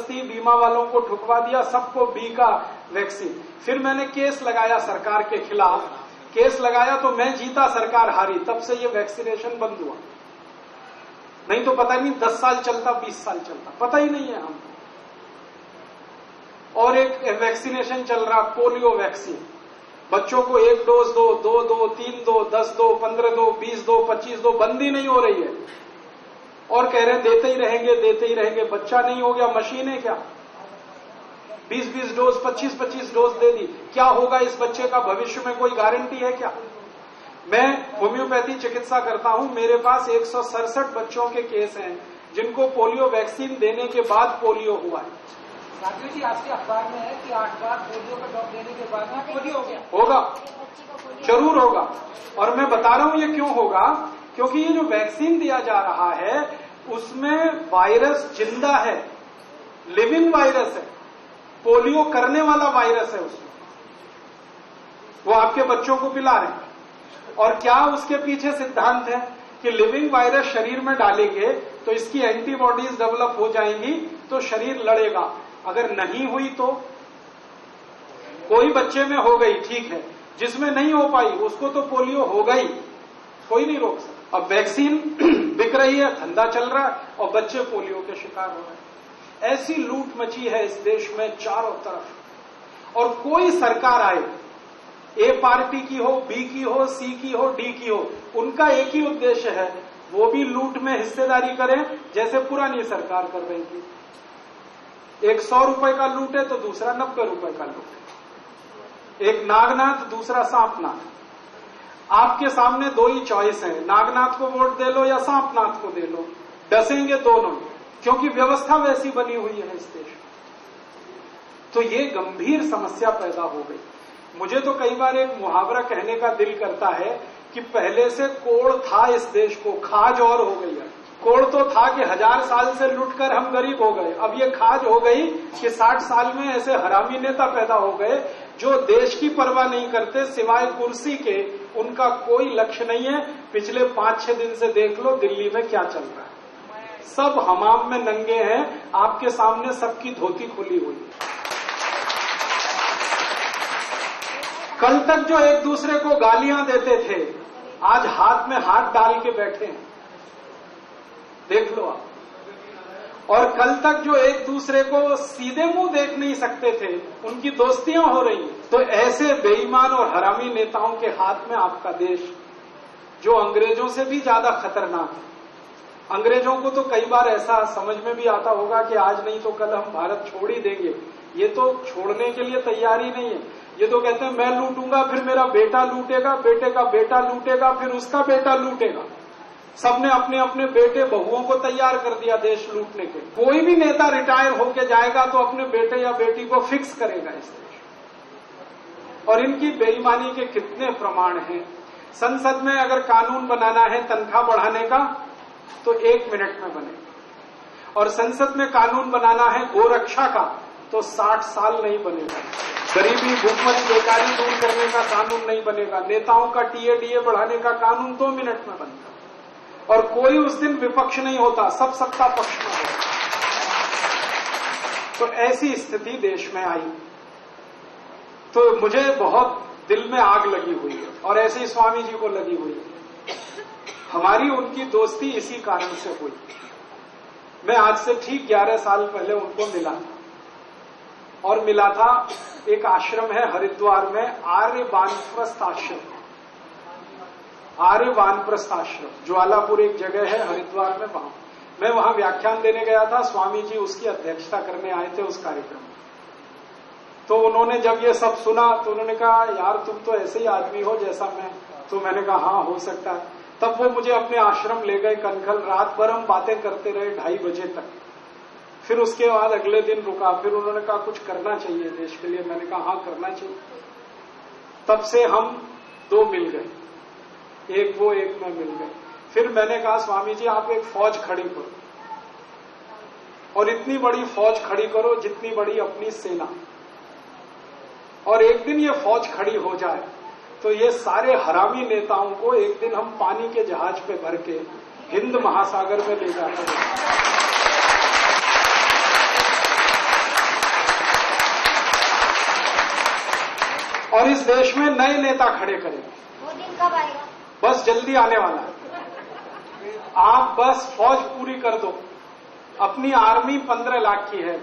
जबरदस्ती बीमा वालों को ठुकवा दिया, सबको बी का वैक्सीन। फिर मैंने केस लगाया सरकार के खिलाफ, केस लगाया तो मैं जीता, सरकार हारी, तब से ये वैक्सीनेशन बंद हुआ। नहीं तो पता नहीं 10 साल चलता, 20 साल चलता, पता ही नहीं है हमको। और एक वैक्सीनेशन चल रहा पोलियो वैक्सीन, बच्चों को 1 डोज दो, 2 दो, 3 दो, 10 दो, 15 दो, 20 दो, 25 दो, बंदी नहीं हो रही है। और कह रहे हैं देते ही रहेंगे, देते ही रहेंगे। बच्चा नहीं हो गया, मशीन है क्या? 20-20 डोज, 25-25 डोज दे दी, क्या होगा इस बच्चे का भविष्य में, कोई गारंटी है क्या? मैं होम्योपैथी चिकित्सा करता हूं, मेरे पास 167 बच्चों के केस हैं जिनको पोलियो वैक्सीन देने के बाद पोलियो हुआ है। राजीव जी, आपके अखबार में है कि 8 बार पोलियो का ड्रॉप देने के बाद में पोलियो हो गया। होगा, जरूर होगा। और मैं बता रहा हूं ये क्यों होगा, क्योंकि ये जो वैक्सीन दिया जा रहा है उसमें वायरस जिंदा है, लिविंग वायरस है, पोलियो करने वाला वायरस है उसमें, वो आपके बच्चों को पिला रहे हैं। और क्या उसके पीछे सिद्धांत है कि लिविंग वायरस शरीर में डालेंगे तो इसकी एंटीबॉडीज डेवलप हो जाएंगी तो शरीर लड़ेगा। अगर नहीं हुई तो कोई बच्चे में हो गई, ठीक है, जिसमें नहीं हो पाई उसको तो पोलियो होगा ही, कोई नहीं रोक सकता। अब वैक्सीन बिक रही है, धंधा चल रहा है और बच्चे पोलियो के शिकार हो रहे हैं। ऐसी लूट मची है इस देश में चारों तरफ। और कोई सरकार आए, ए पार्टी की हो, बी की हो, सी की हो, डी की हो, उनका एक ही उद्देश्य है, वो भी लूट में हिस्सेदारी करें जैसे पुरानी सरकार कर रही थी। एक 100 रुपए का लूट है तो दूसरा 90 रुपए का लूट है। एक नागनाथ, दूसरा सांपनाथ। आपके सामने 2 ही चॉइस है, नागनाथ को वोट दे लो या सांपनाथ को दे लो, डसेंगे दोनों, क्योंकि व्यवस्था वैसी बनी हुई है इस देश में। तो ये गंभीर समस्या पैदा हो गई। मुझे तो कई बार एक मुहावरा कहने का दिल करता है कि पहले से कोड़ था इस देश को, खाज और हो गई है। कोड़ तो था कि 1000 साल से लुटकर हम गरीब हो गए, अब ये खाज हो गई कि 60 साल में ऐसे हरामी नेता पैदा हो गए जो देश की परवाह नहीं करते, सिवाय कुर्सी के उनका कोई लक्ष्य नहीं है। पिछले 5-6 दिन से देख लो दिल्ली में क्या चल रहा है, सब हमाम में नंगे हैं, आपके सामने सबकी धोती खुली हुई है। कल तक जो एक दूसरे को गालियां देते थे आज हाथ में हाथ डाल के बैठे हैं, देख लो आप। और कल तक जो एक दूसरे को सीधे मुंह देख नहीं सकते थे उनकी दोस्तियां हो रही हैं। तो ऐसे बेईमान और हरामी नेताओं के हाथ में आपका देश, जो अंग्रेजों से भी ज्यादा खतरनाक है। अंग्रेजों को तो कई बार ऐसा समझ में भी आता होगा कि आज नहीं तो कल हम भारत छोड़ ही देंगे, ये तो छोड़ने के लिए तैयार ही नहीं है। ये तो कहते हैं मैं लूटूंगा, फिर मेरा बेटा लूटेगा, बेटे का बेटा लूटेगा, फिर उसका बेटा लूटेगा। सबने अपने अपने बेटे बहुओं को तैयार कर दिया देश लूटने के। कोई भी नेता रिटायर होके जाएगा तो अपने बेटे या बेटी को फिक्स करेगा इस देश। और इनकी बेईमानी के कितने प्रमाण हैं। संसद में अगर कानून बनाना है तनख्वाह बढ़ाने का तो 1 मिनट में बनेगा, और संसद में कानून बनाना है गोरक्षा का तो 60 साल नहीं बनेगा। गरीबी, भूखमरी, बेकारी दूर करने का कानून नहीं बनेगा। नेताओं का टीए बढ़ाने का कानून 2 मिनट में बनता, और कोई उस दिन विपक्ष नहीं होता, सब सत्ता पक्ष में होता। तो ऐसी स्थिति देश में आई तो मुझे बहुत दिल में आग लगी हुई है, और ऐसे ही स्वामी जी को लगी हुई है। हमारी उनकी दोस्ती इसी कारण से हुई। मैं आज से ठीक 11 साल पहले उनको मिला था, और मिला था एक आश्रम है हरिद्वार में, आर्य वानप्रस्थ आश्रम। आर्य वानप्रस्थ आश्रम ज्वालापुर एक जगह है हरिद्वार में, वहां मैं वहां व्याख्यान देने गया था। स्वामी जी उसकी अध्यक्षता करने आए थे उस कार्यक्रम में। तो उन्होंने जब ये सब सुना तो उन्होंने कहा यार तुम तो ऐसे ही आदमी हो जैसा मैं। तो मैंने कहा हाँ हो सकता है। तब वो मुझे अपने आश्रम ले गए कनखल, रात भर हम बातें करते रहे 2:30 बजे तक। फिर उसके बाद अगले दिन रुका, फिर उन्होंने कहा कुछ करना चाहिए देश के लिए। मैंने कहा हाँ करना चाहिए। तब से हम 2 मिल गए, एक वो एक मैं मिल गए। फिर मैंने कहा स्वामी जी आप एक फौज खड़ी करो, और इतनी बड़ी फौज खड़ी करो जितनी बड़ी अपनी सेना, और एक दिन ये फौज खड़ी हो जाए तो ये सारे हरामी नेताओं को एक दिन हम पानी के जहाज पे भर के हिंद महासागर में ले जाकर और इस देश में नए नेता खड़े करेंगे। वो दिन कब आएगा? बस जल्दी आने वाला है। आप बस फौज पूरी कर दो। अपनी आर्मी 15 लाख की है।